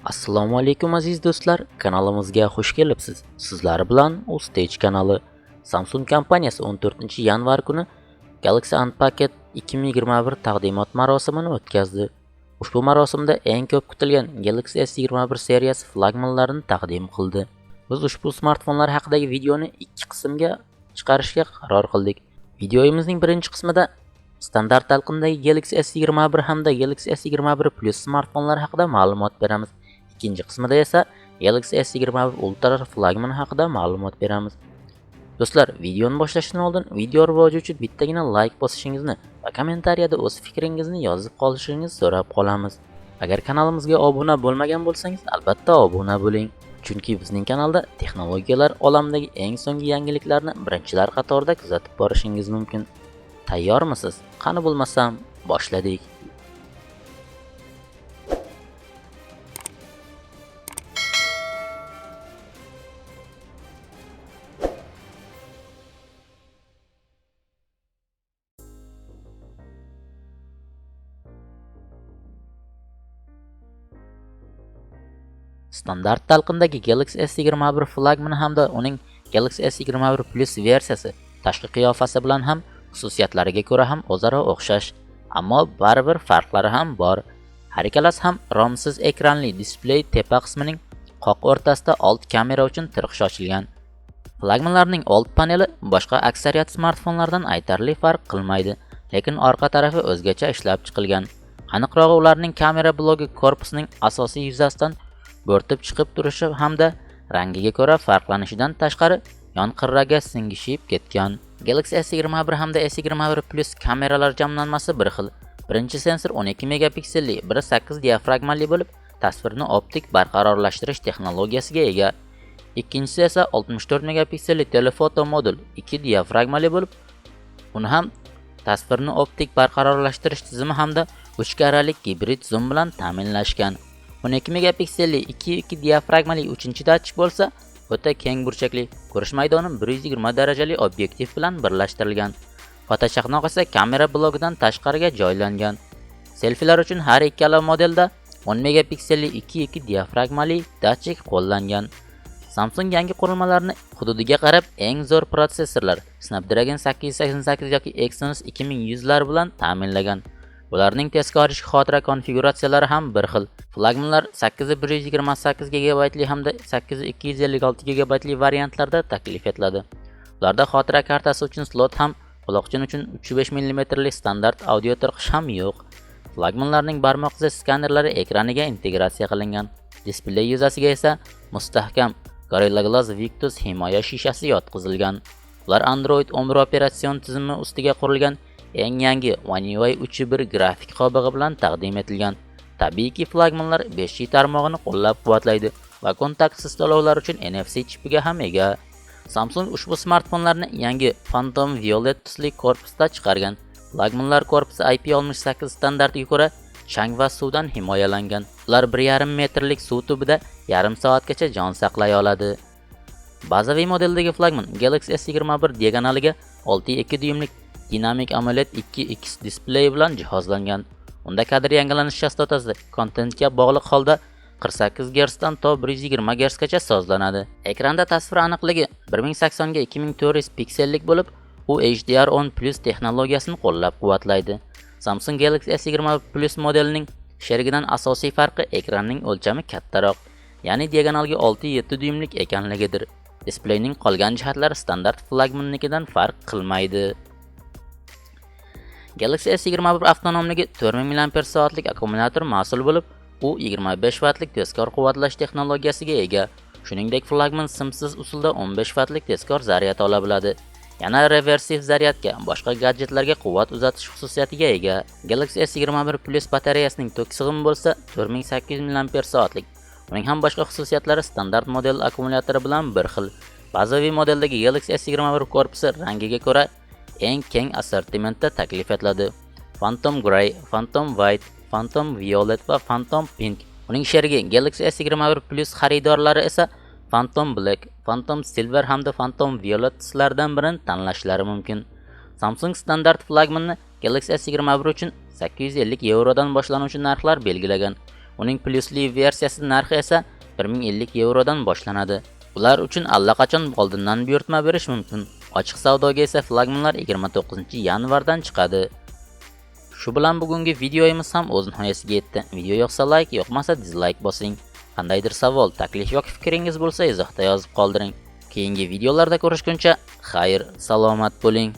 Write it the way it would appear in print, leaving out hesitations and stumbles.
Assalomu alaykum aziz do'stlar, kanalimizga xush kelibsiz. Sizlar bilan Stanьте kanali. Samsung kompaniyasi 14-yanvar kuni Galaxy Unpacked 2021 taqdimot marosimini o'tkazdi. Ushbu marosimda eng ko'p kutilgan Galaxy S21 seriyasi flagmanlarini taqdim qildi. Biz ushbu smartfonlar haqidagi videoni ikki qismga chiqarishga qaror qildik. Videomizning birinchi qismida standart talqindagi Galaxy S21 hamda Galaxy S21 Plus smartfonlar haqida ma'lumot beramiz. Ikkinchi qismida esa Galaxy S21 Ultra flagman haqida ma'lumot beramiz. Do'stlar, videoni boshlashdan oldin video rivoji uchun bittagina like bosishingizni va kommentariyada o'z fikringizni yozib qolishingizni so'rab qolamiz. Agar kanalimizga obuna bo'lmagan bo'lsangiz, albatta obuna bo'ling. Chunki bizning kanalda texnologiyalar olamidagi eng so'nggi yangiliklarni birinchilar qatorida kuzatib borishingiz mumkin. Tayyormisiz? Qani bo'lmasam, boshladik. Standart talqindagi Galaxy S21 flagmani hamda uning Galaxy S21 Plus versiyasi tashqi qiyofasi bilan ham xususiyatlariga ko'ra ham o'zaro o'xshash, ammo baribir farqlari ham bor. Har ikkalasi ham romsiz ekranli displey tepa qismining qoq o'rtasida old kamera uchun tirqish ochilgan. Flagmanlarning old paneli boshqa aksariyat smartfonlardan aytarli farq qilmaydi, lekin orqa tarafi o'zgacha ishlab chiqilgan. Aniqrog'i ularning kamera blogi korpusining asosiy yuzasidan bo'rtib chiqib turishi hamda rangiga ko'ra farqlanishidan tashqari yon qirraga singishib ketgan. Galaxy S21 hamda S21 Plus kameralar jamlanmasi bir xil. Birinchi sensor 12 megapikselli, biri 8 diafragmali bo'lib, tasvirni optik barqarorlashtirish texnologiyasiga ega. Ikkinchisi esa 64 megapikselli telefoto modul, 2 diafragmali bo'lib, uni ham tasvirni optik barqarorlashtirish tizimi hamda 3 karralik gibrid zoom bilan ta'minlashgan. 12 megapikselli 2 diafragmali 3-datchik bo'lsa, o'ta keng burchakli ko'rish maydoni 120 darajali obyektiv bilan birlashtirilgan. Fotochaqnoq esa kamera blogidan tashqariga joylangan. Selfilar uchun har ikkala modelda 10 megapikselli 2 diafragmali datchik qo'llangan. Samsung yangi qurilmalarni hududiga qarab eng zo'r protsessorlar Snapdragon 888 yoki Exynos 2100 lar bilan ta'minlagan. Ularning tezkor ish xotira konfiguratsiyalari ham bir xil. Flagmanlar 8 GB hamda 8 256 GB variantlarda taklif etiladi. Ularda xotira kartasi uchun slot ham, quloqchin uchun 3.5 mm standart audio tirqish ham yo'q. Flagmanlarning barmoq izi skanerlari ekraniga integratsiya qilingan. Displey yuzasiga esa mustahkam Gorilla Glass Victus himoya shishasi yotqizilgan. Ular Android 11 operatsion tizimi ustiga qurilgan eng yangi One UI 3.1 grafik qobig'i bilan taqdim etilgan. Tabiiyki, flagmanlar 5G tarmog'ini qo'llab-quvvatlaydi va kontaktsiz to'lovlar uchun NFC chipiga ham ega. Samsung ushbu smartfonlarni yangi Phantom Violet tusli korpusda chiqargan. Flagmanlar korpusi IP68 standartiga ko'ra chang va suvdan himoyalangan. Ular 1,5 metrlik suv tubida yarim soatgacha jon saqlay oladi. Bazaviy modeldagi flagman Galaxy S21 diagonaliga 6.2 dyumlik dinamik AMOLED 2x displey bilan jihozlangan. Unda kadr yangilanish chastotasi kontentga bog'liq holda 48 Gz dan to 120 Gz gacha sozlanadi. Ekranda tasvir aniqligi 1080 ga 2400 piksellik bo'lib, u HDR10 Plus texnologiyasini qo'llab-quvvatlaydi. Samsung Galaxy S21 Plus modelining sherigidan asosiy farqi ekranning o'lchami kattaroq, ya'ni diagonalga 6.7 dyumlik ekanligidir. Displeyning qolgan jihatlari standart flagmannikidan farq qilmaydi. Galaxy S21 avtonomligi 4000 mAh akkumulyator mas'ul bo'lib, u 25 vatlik tezkor quvvatlash texnologiyasiga ega. Shuningdek, flagman simsiz usulda 15 vatlik tezkor zaryad ola biladi. Yana reversiv zaryadga, boshqa gadjetlarga quvvat uzatish xususiyatiga ega. Galaxy S21 Plus batareyasining tok sig'imi bo'lsa 4800 mAh. Uning ham boshqa xususiyatlari standart model akkumulyatori bilan bir xil. Bazaviy modeldagi Galaxy S21 korpusi rangiga ko'ra eng keng assortimentda taklif etiladi. Phantom Grey, Phantom White, Phantom Violet va Phantom Pink. Uning sherigi Galaxy S21 Plus xaridorlari esa Phantom Black, Phantom Silver hamda Phantom Violet tuslardan birini tanlashlari mumkin. Samsung standart flagmanni Galaxy S21 uchun 850 yevrodan boshlanuvchi narxlar belgilagan. Uning plyusli versiyasi narxi esa 1050 yevrodan boshlanadi. Ular uchun allaqachon oldindan buyurtma berish mumkin. Ochiq savdoga esa flagmanlar 29-yanvardan chiqadi. Shu bilan bugungi videomiz ham o'z nihoyasiga yetdi. Video yoqsa like, yoqmasa dislike bosing. Qandaydir savol, taklif yoki fikringiz bo'lsa izohda yozib qoldiring. Keyingi videolarda ko'rishguncha xayr, salomat bo'ling.